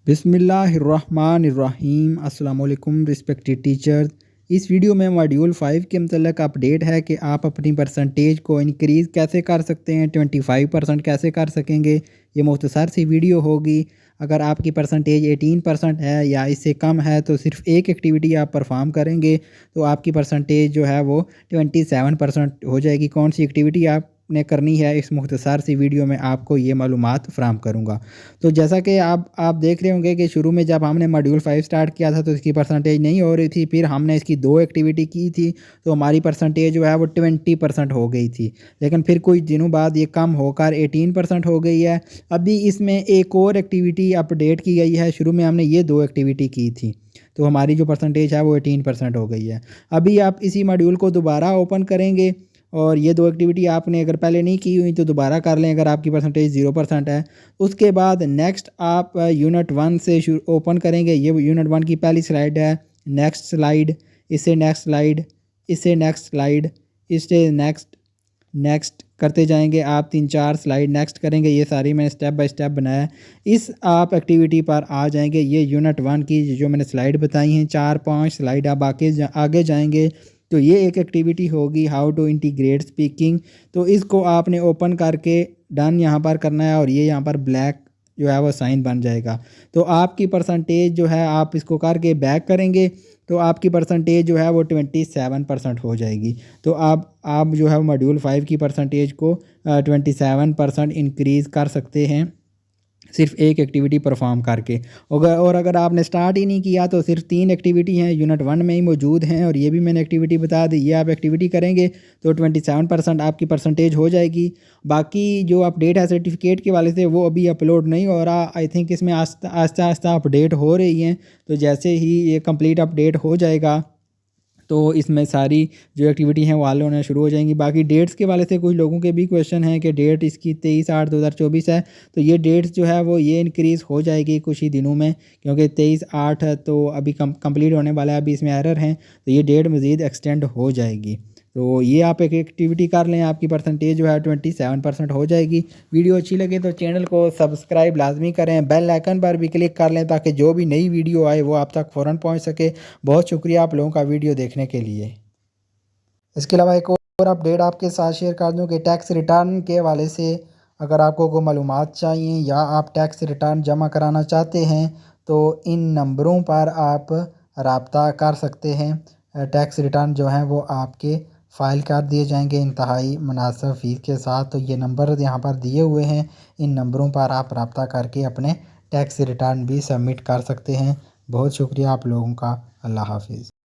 बिस्मिल्लाहिर्रहमानिर्रहीम। अस्सलाम वालेकुम रिस्पेक्टेड टीचर्स। इस वीडियो में मॉड्यूल 5 के मतलब अपडेट है कि आप अपनी परसेंटेज को इंक्रीज़ कैसे कर सकते हैं, 25% कैसे कर सकेंगे। ये मुख्तसर सी वीडियो होगी। अगर आपकी परसेंटेज 18% है या इससे कम है तो सिर्फ एक एक्टिविटी आप परफॉर्म करेंगे तो आपकी परसेंटेज जो है वो 27% हो जाएगी। कौन सी एक्टिविटी आपने करनी है, इस मुख्तसर सी वीडियो में आपको ये मालूमात फ़राहम करूँगा। तो जैसा कि आप देख रहे होंगे कि शुरू में जब हमने मॉड्यूल 5 स्टार्ट किया था तो इसकी परसेंटेज नहीं हो रही थी। फिर हमने इसकी 2 एक्टिविटी की थी तो हमारी परसेंटेज जो है वो 20% हो गई थी। लेकिन फिर कुछ दिनों बाद ये कम होकर 18% हो गई है। अभी इसमें एक और एक्टिविटी अपडेट की गई है। शुरू में हमने ये 2 एक्टिविटी की थी तो हमारी जो परसेंटेज है वो 18% हो गई है। अभी आप इसी मॉड्यूल को दोबारा ओपन करेंगे और ये 2 एक्टिविटी आपने अगर पहले नहीं की हुई तो दोबारा कर लें अगर आपकी परसेंटेज 0% है। उसके बाद नेक्स्ट आप यूनिट 1 से ओपन करेंगे। ये यूनिट 1 की पहली स्लाइड है। नेक्स्ट स्लाइड, इससे नेक्स्ट स्लाइड, इससे नेक्स्ट स्लाइड, इससे नेक्स्ट नेक्स्ट करते जाएंगे। आप 3-4 स्लाइड नेक्स्ट करेंगे। ये सारी मैंने स्टेप बाय स्टेप बनाया है। इस आप एक्टिविटी पर आ जाएंगे। ये यूनिट 1 की जो मैंने स्लाइड बताई हैं 4-5 स्लाइड आप आगे जाएंगे तो ये एक एक्टिविटी होगी हाउ टू इंटीग्रेट स्पीकिंग। तो इसको आपने ओपन करके डन यहाँ पर करना है और ये यहाँ पर ब्लैक जो है वो साइन बन जाएगा। तो आपकी परसेंटेज जो है आप इसको करके बैक करेंगे तो आपकी परसेंटेज जो है वो 27% हो जाएगी। तो आप जो है मॉड्यूल 5 की परसेंटेज को 27% इंक्रीज़ कर सकते हैं सिर्फ एक एक्टिविटी परफॉर्म करके। और अगर आपने स्टार्ट ही नहीं किया तो सिर्फ 3 एक्टिविटी हैं यूनिट 1 में ही मौजूद हैं और ये भी मैंने एक्टिविटी बता दी। ये आप एक्टिविटी करेंगे तो 27% आपकी परसेंटेज हो जाएगी। बाकी जो अपडेट है सर्टिफिकेट के वाले से वो अभी अपलोड नहीं हो रहा। आई थिंक इसमें आस्ता आस्ता अपडेट हो रही हैं। तो जैसे ही ये कंप्लीट अपडेट हो जाएगा तो इसमें सारी जो एक्टिविटी हैं वो हल होना शुरू हो जाएंगी। बाकी डेट्स के वाले से कुछ लोगों के भी क्वेश्चन हैं कि डेट इसकी 23/8/2024 है तो ये डेट्स जो है वो ये इंक्रीज़ हो जाएगी कुछ ही दिनों में, क्योंकि 23/8 तो अभी कंप्लीट होने वाला है। अभी इसमें एरर हैं तो ये डेट मज़ीद एक्सटेंड हो जाएगी। तो ये आप एक एक्टिविटी कर लें, आपकी परसेंटेज जो है 27% हो जाएगी। वीडियो अच्छी लगे तो चैनल को सब्सक्राइब लाजमी करें, बेल आइकन पर भी क्लिक कर लें ताकि जो भी नई वीडियो आए वो आप तक फ़ौरन पहुंच सके। बहुत शुक्रिया आप लोगों का वीडियो देखने के लिए। इसके अलावा एक और अपडेट आपके साथ शेयर कर दूं कि टैक्स रिटर्न के हवाले से अगर आपको कोई मालूमात चाहिए या आप टैक्स रिटर्न जमा कराना चाहते हैं तो इन नंबरों पर आप रब्ता कर सकते हैं। टैक्स रिटर्न जो हैं वो आपके फ़ाइल कर दिए जाएंगे इंतहाई मुनासिब फ़ीस के साथ। तो ये नंबर यहाँ पर दिए हुए हैं, इन नंबरों पर आप रब्ता करके अपने टैक्स रिटर्न भी सबमिट कर सकते हैं। बहुत शुक्रिया आप लोगों का। अल्लाह हाफिज़।